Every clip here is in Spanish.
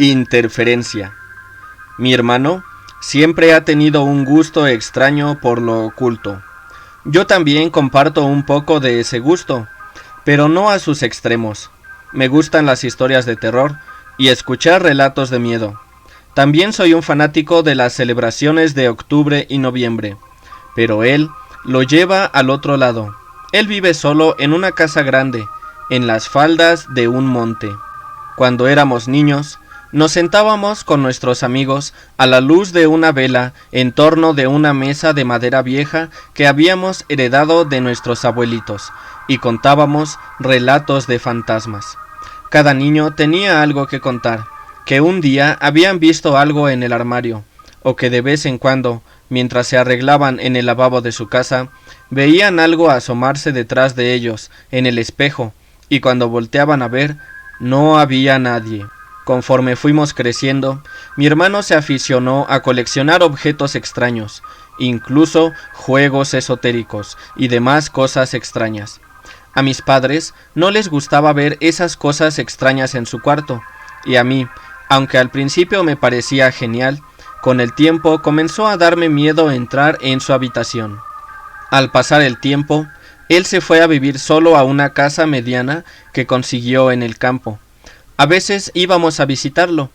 Interferencia. Mi hermano siempre ha tenido un gusto extraño por lo oculto. Yo también comparto un poco de ese gusto, pero no a sus extremos. Me gustan las historias de terror y escuchar relatos de miedo. También soy un fanático de las celebraciones de octubre y noviembre, pero él lo lleva al otro lado. Él vive solo en una casa grande, en las faldas de un monte. Cuando éramos niños, nos sentábamos con nuestros amigos a la luz de una vela en torno de una mesa de madera vieja que habíamos heredado de nuestros abuelitos y contábamos relatos de fantasmas. Cada niño tenía algo que contar, que un día habían visto algo en el armario, o que de vez en cuando, mientras se arreglaban en el lavabo de su casa, veían algo asomarse detrás de ellos en el espejo, y cuando volteaban a ver, no había nadie. Conforme fuimos creciendo, mi hermano se aficionó a coleccionar objetos extraños, incluso juegos esotéricos y demás cosas extrañas. A mis padres no les gustaba ver esas cosas extrañas en su cuarto, y a mí, aunque al principio me parecía genial, con el tiempo comenzó a darme miedo entrar en su habitación. Al pasar el tiempo, él se fue a vivir solo a una casa mediana que consiguió en el campo. A veces íbamos a visitarlo,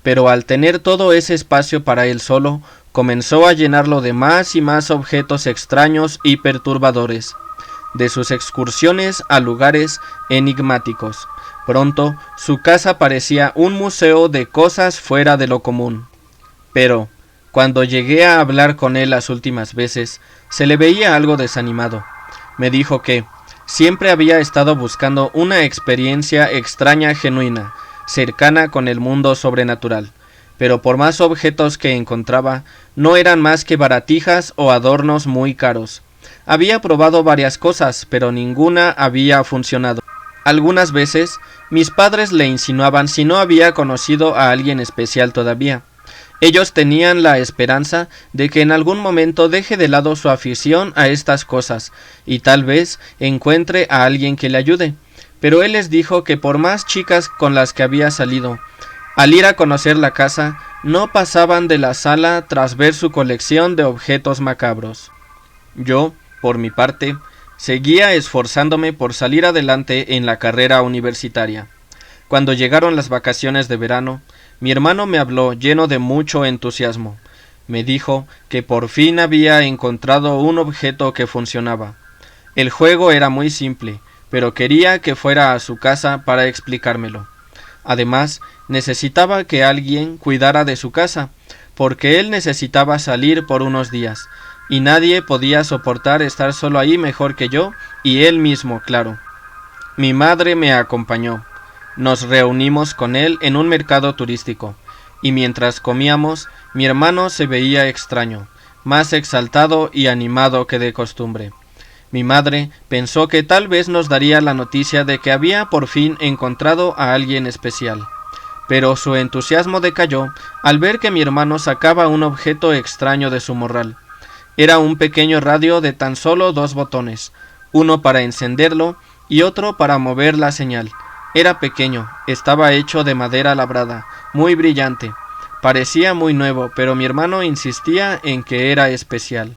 pero al tener todo ese espacio para él solo, comenzó a llenarlo de más y más objetos extraños y perturbadores, de sus excursiones a lugares enigmáticos. Pronto, su casa parecía un museo de cosas fuera de lo común. Pero, cuando llegué a hablar con él las últimas veces, se le veía algo desanimado. Me dijo que siempre había estado buscando una experiencia extraña genuina, cercana con el mundo sobrenatural, pero por más objetos que encontraba, no eran más que baratijas o adornos muy caros. Había probado varias cosas, pero ninguna había funcionado. Algunas veces, mis padres le insinuaban si no había conocido a alguien especial todavía. Ellos tenían la esperanza de que en algún momento deje de lado su afición a estas cosas y tal vez encuentre a alguien que le ayude. Pero él les dijo que por más chicas con las que había salido, al ir a conocer la casa, no pasaban de la sala tras ver su colección de objetos macabros. Yo, por mi parte, seguía esforzándome por salir adelante en la carrera universitaria. Cuando llegaron las vacaciones de verano, mi hermano me habló lleno de mucho entusiasmo. Me dijo que por fin había encontrado un objeto que funcionaba. El juego era muy simple, pero quería que fuera a su casa para explicármelo. Además, necesitaba que alguien cuidara de su casa, porque él necesitaba salir por unos días, y nadie podía soportar estar solo ahí mejor que yo, y él mismo, claro. Mi madre me acompañó. Nos reunimos con él en un mercado turístico, y mientras comíamos, mi hermano se veía extraño, más exaltado y animado que de costumbre. Mi madre pensó que tal vez nos daría la noticia de que había por fin encontrado a alguien especial, pero su entusiasmo decayó al ver que mi hermano sacaba un objeto extraño de su morral. Era un pequeño radio de tan solo 2 botones, uno para encenderlo y otro para mover la señal. Era pequeño, estaba hecho de madera labrada, muy brillante. Parecía muy nuevo, pero mi hermano insistía en que era especial.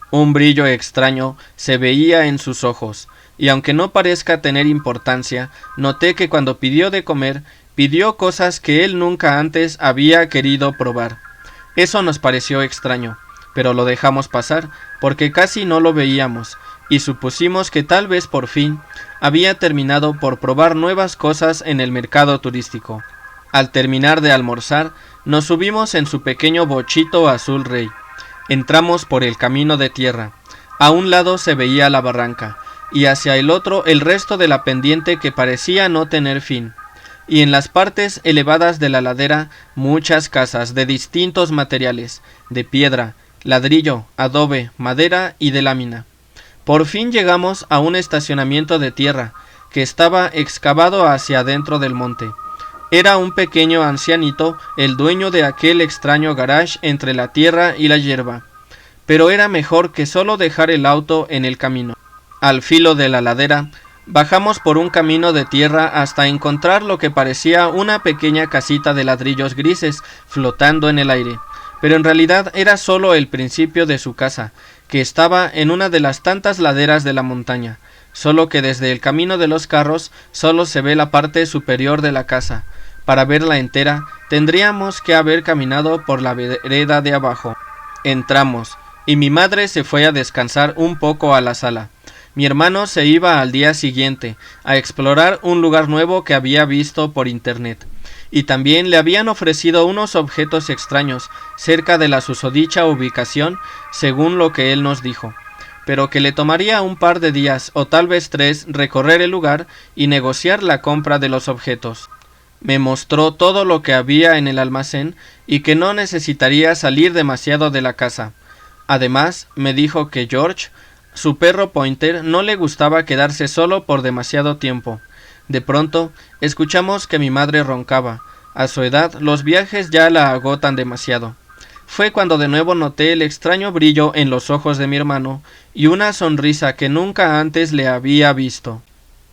Un brillo extraño se veía en sus ojos, y aunque no parezca tener importancia, noté que cuando pidió de comer, pidió cosas que él nunca antes había querido probar. Eso nos pareció extraño, pero lo dejamos pasar, porque casi no lo veíamos, y supusimos que tal vez por fin había terminado por probar nuevas cosas en el mercado turístico. Al terminar de almorzar, nos subimos en su pequeño bochito azul rey. Entramos por el camino de tierra. A un lado se veía la barranca, y hacia el otro el resto de la pendiente que parecía no tener fin. Y en las partes elevadas de la ladera muchas casas de distintos materiales, de piedra, ladrillo, adobe, madera y de lámina. Por fin llegamos a un estacionamiento de tierra, que estaba excavado hacia adentro del monte. Era un pequeño ancianito el dueño de aquel extraño garage entre la tierra y la hierba, pero era mejor que solo dejar el auto en el camino. Al filo de la ladera, Bajamos por un camino de tierra hasta encontrar lo que parecía una pequeña casita de ladrillos grises flotando en el aire, pero en realidad era solo el principio de su casa, que estaba en una de las tantas laderas de la montaña, solo que desde el camino de los carros solo se ve la parte superior de la casa. Para verla entera tendríamos que haber caminado por la vereda de abajo. Entramos, y mi madre se fue a descansar un poco a la sala. Mi hermano se iba al día siguiente a explorar un lugar nuevo que había visto por internet, y también le habían ofrecido unos objetos extraños cerca de la susodicha ubicación, según lo que él nos dijo, pero que le tomaría un par de días o tal vez 3 recorrer el lugar y negociar la compra de los objetos. Me mostró todo lo que había en el almacén y que no necesitaría salir demasiado de la casa. Además, me dijo que George, su perro Pointer, no le gustaba quedarse solo por demasiado tiempo. De pronto, escuchamos que mi madre roncaba. A su edad, los viajes ya la agotan demasiado. Fue cuando de nuevo noté el extraño brillo en los ojos de mi hermano y una sonrisa que nunca antes le había visto.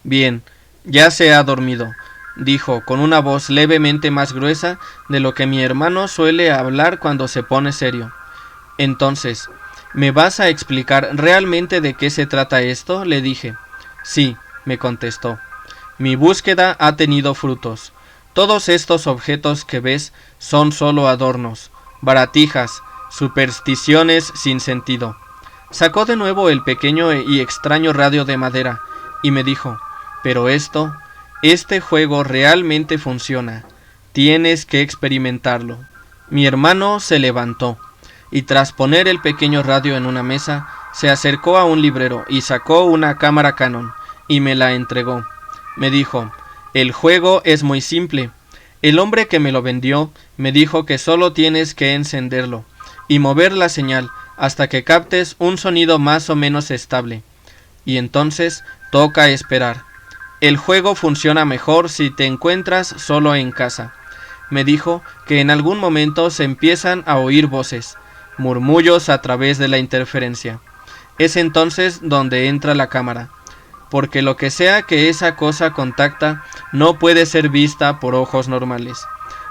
«Bien, ya se ha dormido», dijo con una voz levemente más gruesa de lo que mi hermano suele hablar cuando se pone serio. «Entonces, ¿me vas a explicar realmente de qué se trata esto?», le dije. «Sí», me contestó. «Mi búsqueda ha tenido frutos. Todos estos objetos que ves son solo adornos, baratijas, supersticiones sin sentido». Sacó de nuevo el pequeño y extraño radio de madera y me dijo: «Pero este juego realmente funciona. Tienes que experimentarlo». Mi hermano se levantó y tras poner el pequeño radio en una mesa, se acercó a un librero y sacó una cámara Canon y me la entregó. Me dijo: «El juego es muy simple. El hombre que me lo vendió me dijo que solo tienes que encenderlo y mover la señal hasta que captes un sonido más o menos estable. Y entonces toca esperar. El juego funciona mejor si te encuentras solo en casa». Me dijo que en algún momento se empiezan a oír voces, murmullos a través de la interferencia. Es entonces donde entra la cámara, porque lo que sea que esa cosa contacta no puede ser vista por ojos normales.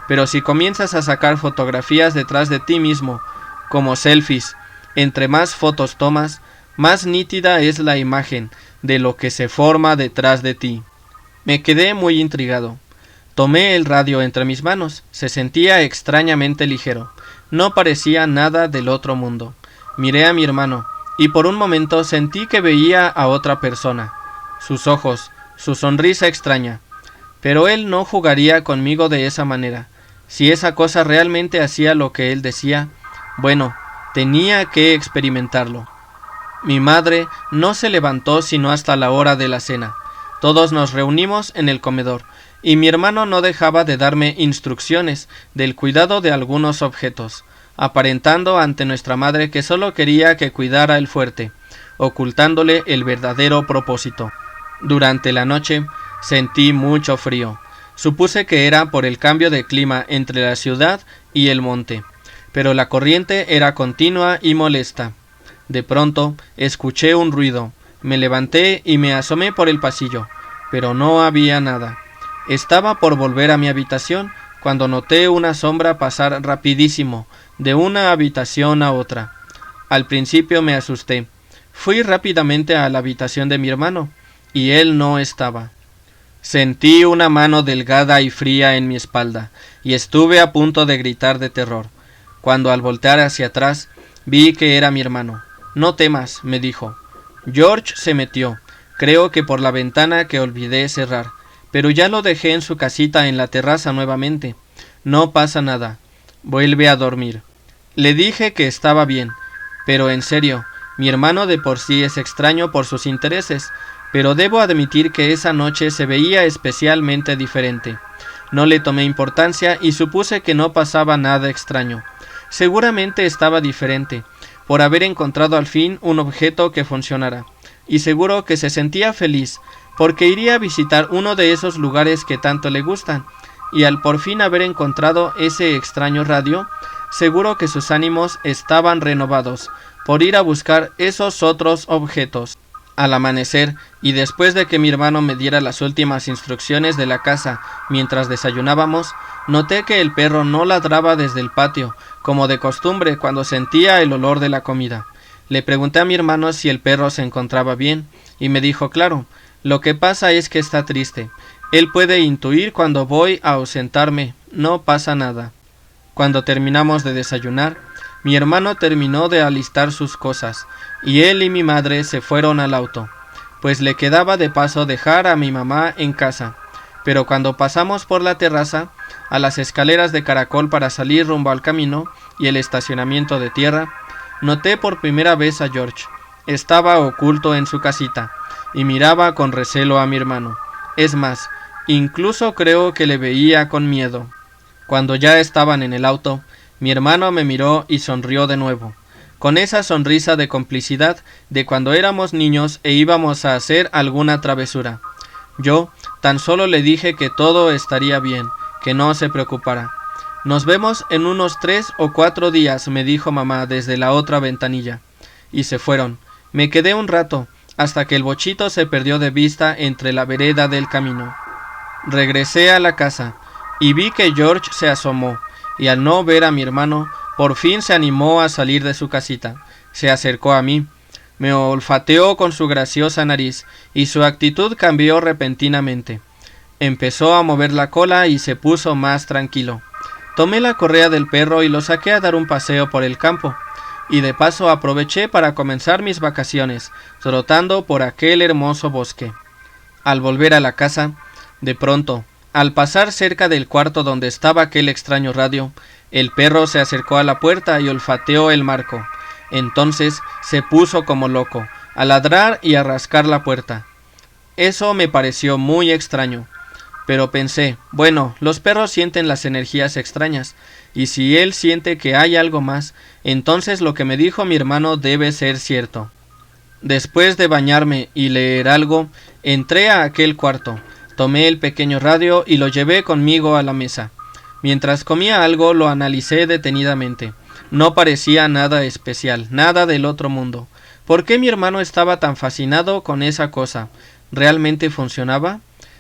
Pero si comienzas a sacar fotografías detrás de ti mismo, como selfies, entre más fotos tomas, más nítida es la imagen de lo que se forma detrás de ti. Me quedé muy intrigado. Tomé el radio entre mis manos. Se sentía extrañamente ligero. No parecía nada del otro mundo. Miré a mi hermano, y por un momento sentí que veía a otra persona. Sus ojos, su sonrisa extraña. Pero él no jugaría conmigo de esa manera. Si esa cosa realmente hacía lo que él decía, bueno, tenía que experimentarlo. Mi madre no se levantó sino hasta la hora de la cena. Todos nos reunimos en el comedor, y mi hermano no dejaba de darme instrucciones del cuidado de algunos objetos, aparentando ante nuestra madre que solo quería que cuidara el fuerte, ocultándole el verdadero propósito. Durante la noche sentí mucho frío. Supuse que era por el cambio de clima entre la ciudad y el monte, pero la corriente era continua y molesta. De pronto escuché un ruido. Me levanté y me asomé por el pasillo, pero no había nada. Estaba por volver a mi habitación cuando noté una sombra pasar rapidísimo de una habitación a otra. Al principio me asusté. Fui rápidamente a la habitación de mi hermano, y él no estaba. Sentí una mano delgada y fría en mi espalda, y estuve a punto de gritar de terror, cuando al voltear hacia atrás vi que era mi hermano. «No temas», me dijo. «George se metió, creo que por la ventana que olvidé cerrar, pero ya lo dejé en su casita en la terraza nuevamente. No pasa nada. Vuelve a dormir». Le dije que estaba bien, pero en serio, mi hermano de por sí es extraño por sus intereses, pero debo admitir que esa noche se veía especialmente diferente. No le tomé importancia y supuse que no pasaba nada extraño. Seguramente estaba diferente, por haber encontrado al fin un objeto que funcionara, y seguro que se sentía feliz, porque iría a visitar uno de esos lugares que tanto le gustan, y al por fin haber encontrado ese extraño radio, seguro que sus ánimos estaban renovados, por ir a buscar esos otros objetos. Al amanecer, y después de que mi hermano me diera las últimas instrucciones de la casa mientras desayunábamos, noté que el perro no ladraba desde el patio, como de costumbre cuando sentía el olor de la comida. Le pregunté a mi hermano si el perro se encontraba bien, y me dijo claro, lo que pasa es que está triste. Él puede intuir cuando voy a ausentarme, no pasa nada. Cuando terminamos de desayunar, mi hermano terminó de alistar sus cosas, y él y mi madre se fueron al auto, pues le quedaba de paso dejar a mi mamá en casa. Pero cuando pasamos por la terraza, a las escaleras de caracol para salir rumbo al camino y el estacionamiento de tierra, noté por primera vez a George. Estaba oculto en su casita, y miraba con recelo a mi hermano. Es más, incluso creo que le veía con miedo. Cuando ya estaban en el auto, mi hermano me miró y sonrió de nuevo, con esa sonrisa de complicidad de cuando éramos niños e íbamos a hacer alguna travesura. Yo tan solo le dije que todo estaría bien, que no se preocupara. Nos vemos en unos 3 o 4 días, me dijo mamá desde la otra ventanilla. Y se fueron. Me quedé un rato, hasta que el bochito se perdió de vista entre la vereda del camino. Regresé a la casa, y vi que George se asomó, y al no ver a mi hermano, por fin se animó a salir de su casita. Se acercó a mí, me olfateó con su graciosa nariz, y su actitud cambió repentinamente. Empezó a mover la cola y se puso más tranquilo. Tomé la correa del perro y lo saqué a dar un paseo por el campo, y de paso aproveché para comenzar mis vacaciones, trotando por aquel hermoso bosque. Al volver a la casa, de pronto, al pasar cerca del cuarto donde estaba aquel extraño radio, el perro se acercó a la puerta y olfateó el marco. Entonces se puso como loco, a ladrar y a rascar la puerta. Eso me pareció muy extraño, pero pensé, bueno, los perros sienten las energías extrañas, y si él siente que hay algo más, entonces lo que me dijo mi hermano debe ser cierto. Después de bañarme y leer algo, entré a aquel cuarto. Tomé el pequeño radio y lo llevé conmigo a la mesa. Mientras comía algo lo analicé detenidamente. No parecía nada especial, nada del otro mundo. ¿Por qué mi hermano estaba tan fascinado con esa cosa? ¿Realmente funcionaba?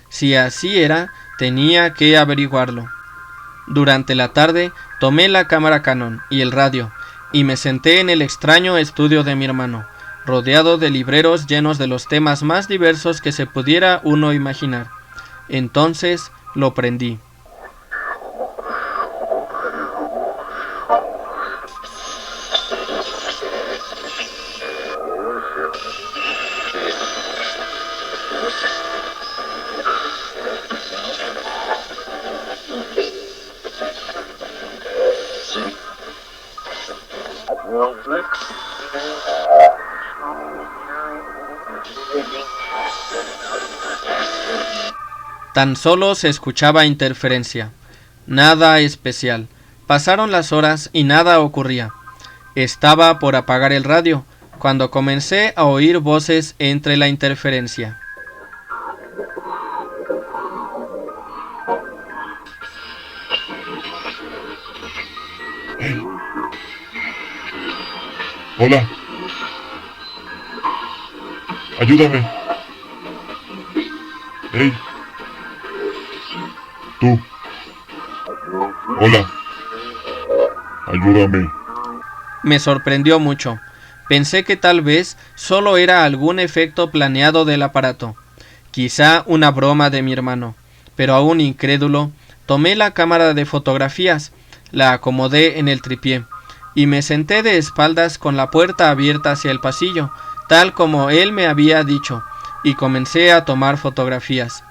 Si así era, tenía que averiguarlo. Durante la tarde tomé la cámara Canon y el radio, y me senté en el extraño estudio de mi hermano, rodeado de libreros llenos de los temas más diversos que se pudiera uno imaginar. Entonces lo prendí. Tan solo se escuchaba interferencia. Nada especial. Pasaron las horas y nada ocurría. Estaba por apagar el radio, cuando comencé a oír voces entre la interferencia. Hey. Hola. Ayúdame. Hey. Tú. Hola. Ayúdame. Me sorprendió mucho. Pensé que tal vez solo era algún efecto planeado del aparato, quizá una broma de mi hermano, pero aún incrédulo, tomé la cámara de fotografías, la acomodé en el tripié, y me senté de espaldas con la puerta abierta hacia el pasillo, tal como él me había dicho, y comencé a tomar fotografías.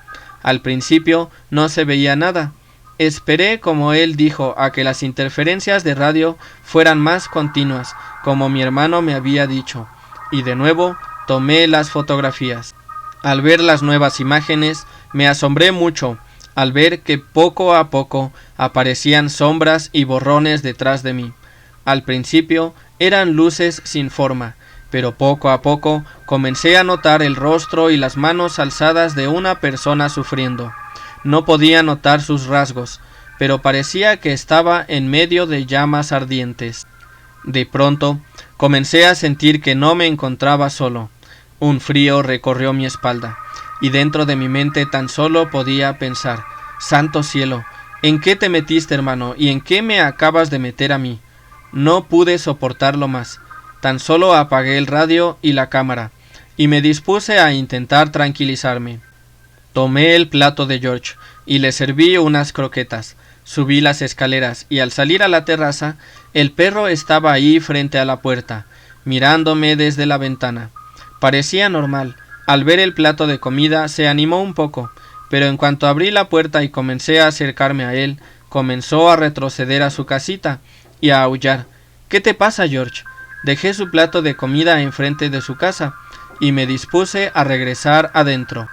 Al principio no se veía nada. Esperé, como él dijo, a que las interferencias de radio fueran más continuas, como mi hermano me había dicho, y de nuevo tomé las fotografías. Al ver las nuevas imágenes, me asombré mucho, al ver que poco a poco aparecían sombras y borrones detrás de mí. Al principio eran luces sin forma, pero poco a poco comencé a notar el rostro y las manos alzadas de una persona sufriendo. No podía notar sus rasgos, pero parecía que estaba en medio de llamas ardientes. De pronto, comencé a sentir que no me encontraba solo. Un frío recorrió mi espalda, y dentro de mi mente tan solo podía pensar: ¡santo cielo! ¿En qué te metiste, hermano? ¿Y en qué me acabas de meter a mí? No pude soportarlo más. Tan solo apagué el radio y la cámara, y me dispuse a intentar tranquilizarme. Tomé el plato de George y le serví unas croquetas. Subí las escaleras y al salir a la terraza, el perro estaba ahí frente a la puerta, mirándome desde la ventana. Parecía normal. Al ver el plato de comida se animó un poco, pero en cuanto abrí la puerta y comencé a acercarme a él, comenzó a retroceder a su casita y a aullar. ¿Qué te pasa, George? Dejé su plato de comida enfrente de su casa y me dispuse a regresar adentro.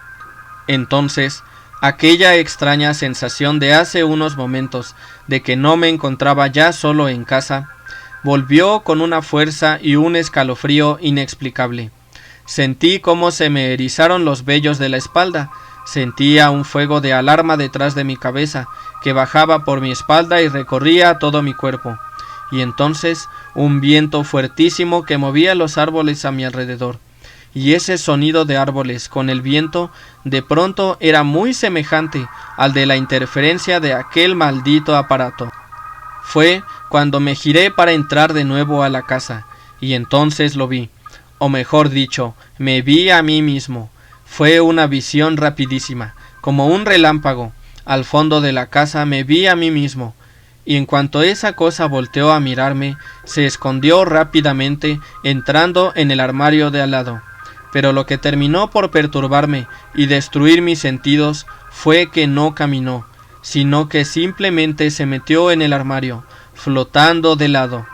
Entonces, aquella extraña sensación de hace unos momentos de que no me encontraba ya solo en casa, volvió con una fuerza y un escalofrío inexplicable. Sentí cómo se me erizaron los vellos de la espalda. Sentía un fuego de alarma detrás de mi cabeza, que bajaba por mi espalda y recorría todo mi cuerpo. Y entonces un viento fuertísimo que movía los árboles a mi alrededor. Y ese sonido de árboles con el viento de pronto era muy semejante al de la interferencia de aquel maldito aparato. Fue cuando me giré para entrar de nuevo a la casa, y entonces lo vi, o mejor dicho, me vi a mí mismo. Fue una visión rapidísima, como un relámpago. Al fondo de la casa me vi a mí mismo, y en cuanto esa cosa volteó a mirarme, se escondió rápidamente, entrando en el armario de al lado. Pero lo que terminó por perturbarme y destruir mis sentidos fue que no caminó, sino que simplemente se metió en el armario, flotando de lado.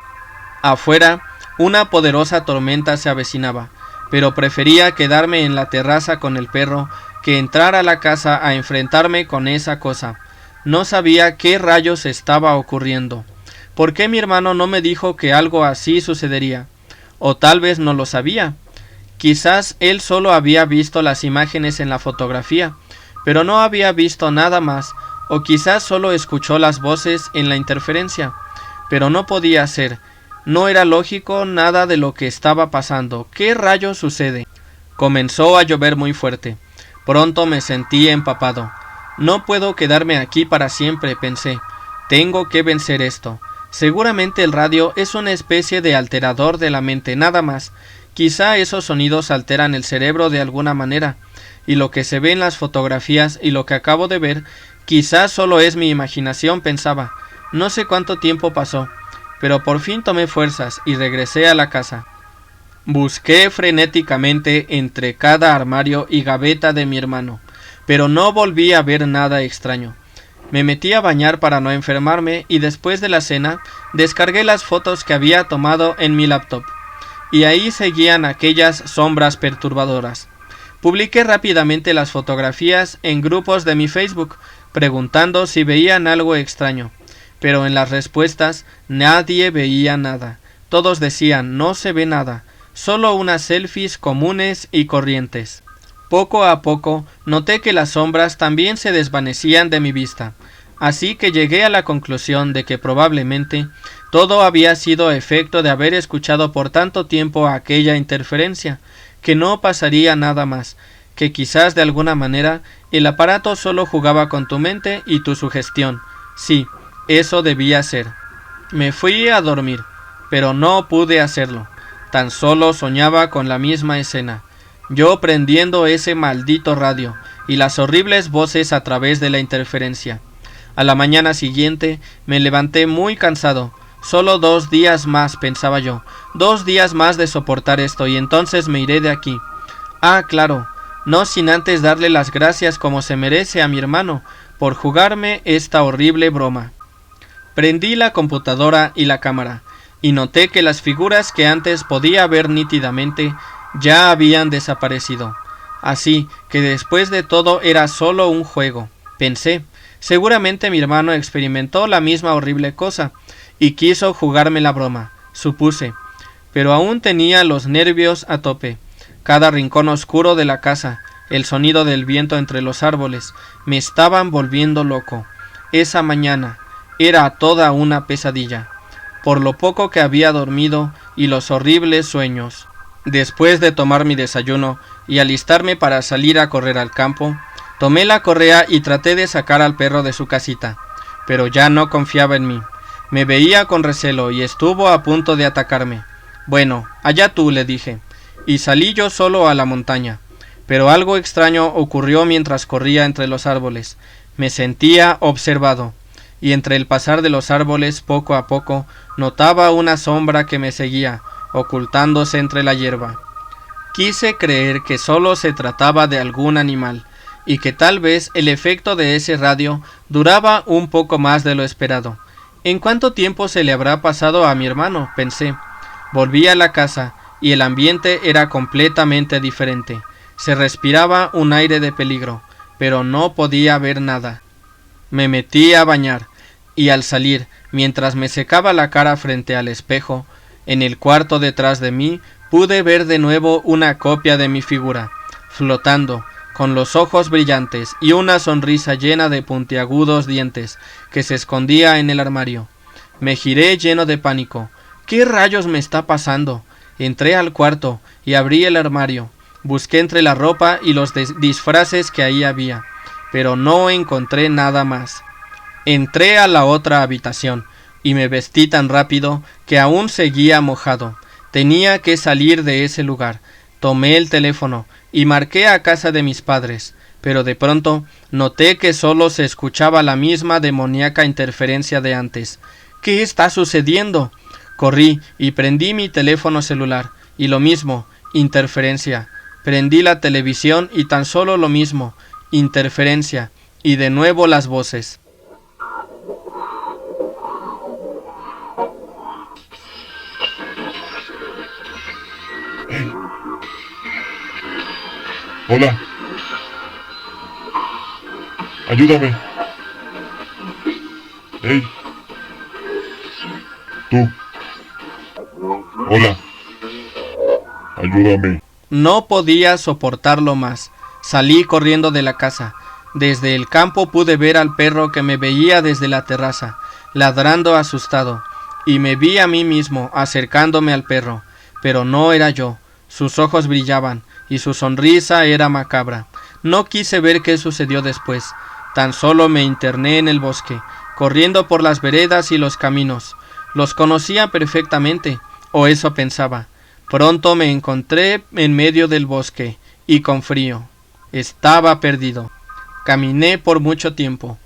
Afuera, una poderosa tormenta se avecinaba, pero prefería quedarme en la terraza con el perro que entrar a la casa a enfrentarme con esa cosa. No sabía qué rayos estaba ocurriendo. ¿Por qué mi hermano no me dijo que algo así sucedería? O tal vez no lo sabía. Quizás él solo había visto las imágenes en la fotografía, pero no había visto nada más, o quizás solo escuchó las voces en la interferencia. Pero no podía ser. No era lógico nada de lo que estaba pasando. ¿Qué rayos sucede? Comenzó a llover muy fuerte. Pronto me sentí empapado. No puedo quedarme aquí para siempre, pensé. Tengo que vencer esto. Seguramente el radio es una especie de alterador de la mente, nada más. Quizá esos sonidos alteran el cerebro de alguna manera, y lo que se ve en las fotografías y lo que acabo de ver, quizá solo es mi imaginación, pensaba. No sé cuánto tiempo pasó, pero por fin tomé fuerzas y regresé a la casa. Busqué frenéticamente entre cada armario y gaveta de mi hermano, pero no volví a ver nada extraño. Me metí a bañar para no enfermarme y después de la cena descargué las fotos que había tomado en mi laptop, y ahí seguían aquellas sombras perturbadoras. Publiqué rápidamente las fotografías en grupos de mi Facebook, preguntando si veían algo extraño, pero en las respuestas nadie veía nada. Todos decían: no se ve nada, solo unas selfies comunes y corrientes. Poco a poco noté que las sombras también se desvanecían de mi vista, así que llegué a la conclusión de que probablemente todo había sido efecto de haber escuchado por tanto tiempo aquella interferencia, que no pasaría nada más, que quizás de alguna manera el aparato solo jugaba con tu mente y tu sugestión. Sí, eso debía ser. Me fui a dormir, pero no pude hacerlo. Tan solo soñaba con la misma escena. Yo prendiendo ese maldito radio y las horribles voces a través de la interferencia. A la mañana siguiente me levanté muy cansado. Solo 2 días más, pensaba yo. 2 días más de soportar esto y entonces me iré de aquí. Ah, claro, no sin antes darle las gracias como se merece a mi hermano por jugarme esta horrible broma. Prendí la computadora y la cámara, y noté que las figuras que antes podía ver nítidamente ya habían desaparecido. Así que después de todo era solo un juego, pensé. Seguramente mi hermano experimentó la misma horrible cosa y quiso jugarme la broma, supuse. Pero aún tenía los nervios a tope. Cada rincón oscuro de la casa, el sonido del viento entre los árboles, me estaban volviendo loco. Esa mañana era toda una pesadilla, por lo poco que había dormido y los horribles sueños. Después de tomar mi desayuno y alistarme para salir a correr al campo, tomé la correa y traté de sacar al perro de su casita, pero ya no confiaba en mí. Me veía con recelo y estuvo a punto de atacarme. Bueno, allá tú, le dije, y salí yo solo a la montaña. Pero algo extraño ocurrió mientras corría entre los árboles. Me sentía observado, y entre el pasar de los árboles poco a poco notaba una sombra que me seguía, ocultándose entre la hierba. Quise creer que solo se trataba de algún animal, y que tal vez el efecto de ese radio duraba un poco más de lo esperado. ¿En cuánto tiempo se le habrá pasado a mi hermano?, pensé. Volví a la casa, y el ambiente era completamente diferente. Se respiraba un aire de peligro, pero no podía ver nada. Me metí a bañar, y al salir, mientras me secaba la cara frente al espejo, en el cuarto detrás de mí, pude ver de nuevo una copia de mi figura, flotando, con los ojos brillantes y una sonrisa llena de puntiagudos dientes, que se escondía en el armario. Me giré lleno de pánico. ¿Qué rayos me está pasando? Entré al cuarto y abrí el armario. Busqué entre la ropa y los disfraces que ahí había, pero no encontré nada más. Entré a la otra habitación y me vestí tan rápido que aún seguía mojado. Tenía que salir de ese lugar. Tomé el teléfono y marqué a casa de mis padres, pero de pronto noté que solo se escuchaba la misma demoníaca interferencia de antes. ¿Qué está sucediendo? Corrí y prendí mi teléfono celular, y lo mismo, interferencia. Prendí la televisión y tan solo lo mismo, interferencia, y de nuevo las voces. Hey. Hola. Ayúdame. Hey. Tú. Hola. Ayúdame. No podía soportarlo más. Salí corriendo de la casa. Desde el campo pude ver al perro que me veía desde la terraza, ladrando asustado, y me vi a mí mismo acercándome al perro, pero no era yo. Sus ojos brillaban, y su sonrisa era macabra. No quise ver qué sucedió después. Tan solo me interné en el bosque, corriendo por las veredas y los caminos. Los conocía perfectamente, o eso pensaba. Pronto me encontré en medio del bosque, y con frío. Estaba perdido. Caminé por mucho tiempo.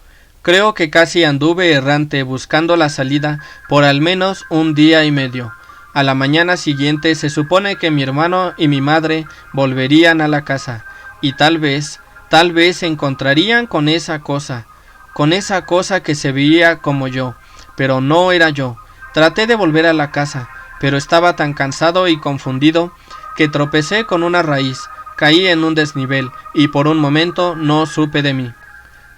Creo que casi anduve errante buscando la salida por al menos un día y medio. A la mañana siguiente se supone que mi hermano y mi madre volverían a la casa, y tal vez se encontrarían con esa cosa que se veía como yo, pero no era yo. Traté de volver a la casa, pero estaba tan cansado y confundido que tropecé con una raíz, caí en un desnivel y por un momento no supe de mí.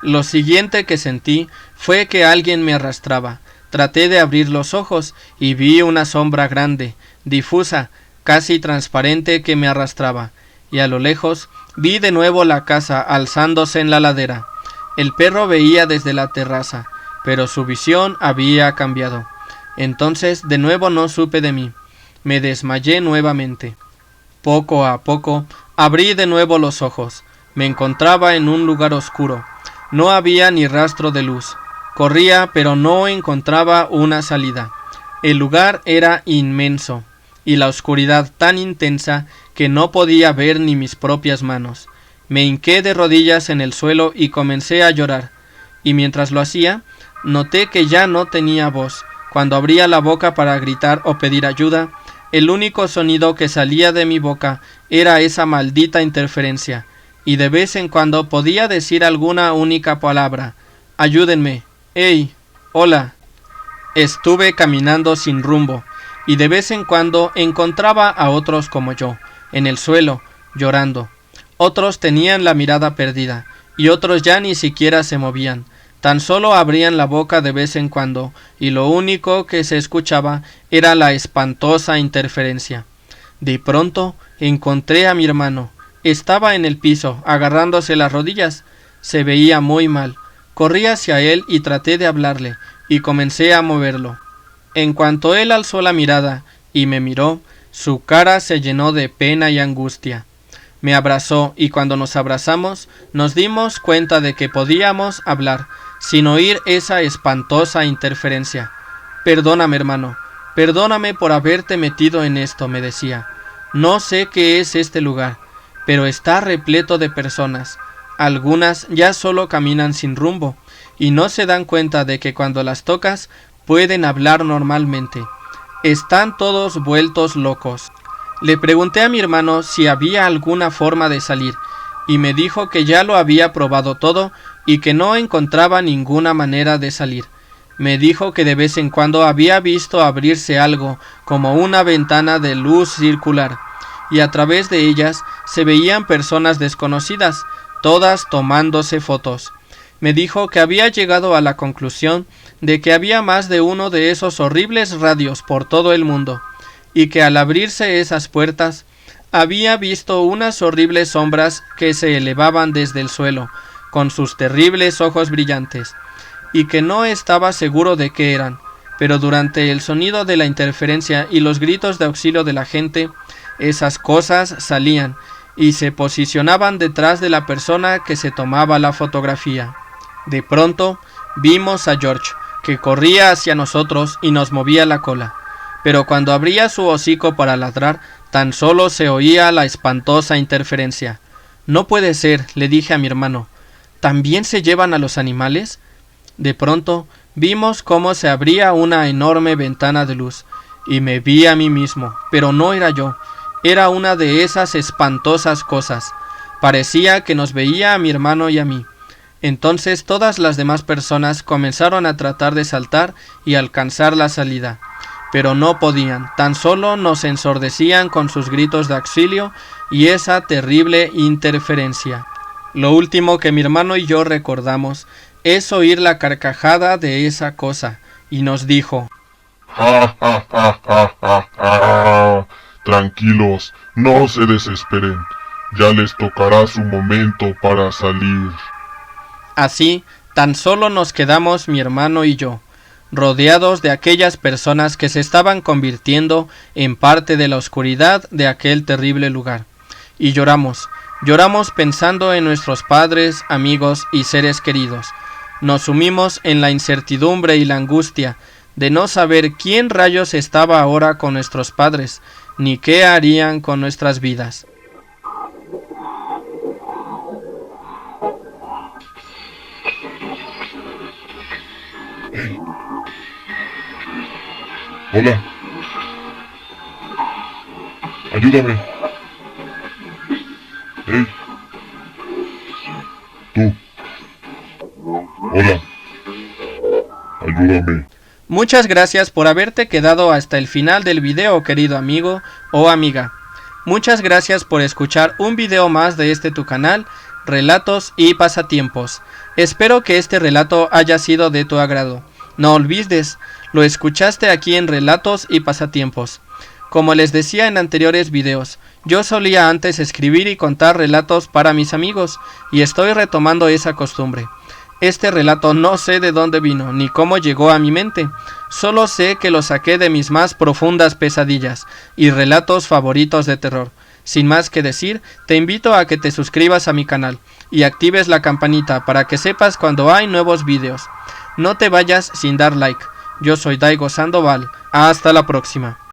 Lo siguiente que sentí fue que alguien me arrastraba. Traté de abrir los ojos y vi una sombra grande, difusa, casi transparente que me arrastraba, y a lo lejos vi de nuevo la casa alzándose en la ladera. El perro veía desde la terraza, pero su visión había cambiado. Entonces de nuevo no supe de mí. Me desmayé nuevamente. Poco a poco abrí de nuevo los ojos. Me encontraba en un lugar oscuro. No había ni rastro de luz. Corría, pero no encontraba una salida. El lugar era inmenso, y la oscuridad tan intensa que no podía ver ni mis propias manos. Me hinqué de rodillas en el suelo y comencé a llorar, y mientras lo hacía, noté que ya no tenía voz. Cuando abría la boca para gritar o pedir ayuda, el único sonido que salía de mi boca era esa maldita interferencia, y de vez en cuando podía decir alguna única palabra: ayúdenme, hey, hola. Estuve caminando sin rumbo, y de vez en cuando encontraba a otros como yo, en el suelo, llorando. Otros tenían la mirada perdida, y otros ya ni siquiera se movían. Tan solo abrían la boca de vez en cuando, y lo único que se escuchaba era la espantosa interferencia. De pronto encontré a mi hermano. Estaba en el piso, agarrándose las rodillas. Se veía muy mal. Corrí hacia él y traté de hablarle, y comencé a moverlo. En cuanto él alzó la mirada y me miró, Su cara se llenó de pena y angustia. Me abrazó y cuando nos abrazamos nos dimos cuenta de que podíamos hablar sin oír esa espantosa interferencia. Perdóname, hermano, perdóname por haberte metido en esto, me decía. No sé qué es este lugar, pero está repleto de personas. Algunas ya solo caminan sin rumbo y no se dan cuenta de que cuando las tocas pueden hablar normalmente. Están todos vueltos locos. Le pregunté a mi hermano si había alguna forma de salir y me dijo que ya lo había probado todo y que no encontraba ninguna manera de salir. Me dijo que de vez en cuando había visto abrirse algo como una ventana de luz circular y a través de ellas se veían personas desconocidas, todas tomándose fotos. Me dijo que había llegado a la conclusión de que había más de uno de esos horribles radios por todo el mundo, y que al abrirse esas puertas había visto unas horribles sombras que se elevaban desde el suelo, con sus terribles ojos brillantes, y que no estaba seguro de qué eran, pero durante el sonido de la interferencia y los gritos de auxilio de la gente, esas cosas salían y se posicionaban detrás de la persona que se tomaba la fotografía. De pronto vimos a George, que corría hacia nosotros y nos movía la cola, pero cuando abría su hocico para ladrar, tan solo se oía la espantosa interferencia. No puede ser, le dije a mi hermano. ¿También se llevan a los animales? De pronto vimos cómo se abría una enorme ventana de luz, y me vi a mí mismo, pero no era yo, era una de esas espantosas cosas. Parecía que nos veía a mi hermano y a mí. Entonces todas las demás personas comenzaron a tratar de saltar y alcanzar la salida, pero no podían, tan solo nos ensordecían con sus gritos de auxilio y esa terrible interferencia. Lo último que mi hermano y yo recordamos es oír la carcajada de esa cosa, y nos dijo: ¡Ja, ja, ja, ja, ja, ja! Tranquilos, no se desesperen. Ya les tocará su momento para salir. Así, tan solo nos quedamos mi hermano y yo, rodeados de aquellas personas que se estaban convirtiendo en parte de la oscuridad de aquel terrible lugar. Y lloramos pensando en nuestros padres, amigos y seres queridos. Nos sumimos en la incertidumbre y la angustia de no saber quién rayos estaba ahora con nuestros padres, ni qué harían con nuestras vidas. ¡Hey! ¡Hola! ¡Ayúdame! ¡Hey! ¡Tú! ¡Hola! ¡Ayúdame! Muchas gracias por haberte quedado hasta el final del video, querido amigo o amiga. Muchas gracias por escuchar un video más de tu canal, Relatos y Pasatiempos. Espero que este relato haya sido de tu agrado. No olvides, lo escuchaste aquí en Relatos y Pasatiempos. Como les decía en anteriores videos, yo solía antes escribir y contar relatos para mis amigos, y estoy retomando esa costumbre. Este relato no sé de dónde vino, ni cómo llegó a mi mente. Solo sé que lo saqué de mis más profundas pesadillas y relatos favoritos de terror. Sin más que decir, te invito a que te suscribas a mi canal y actives la campanita para que sepas cuando hay nuevos videos. No te vayas sin dar like. Yo soy Daigo Sandoval. Hasta la próxima.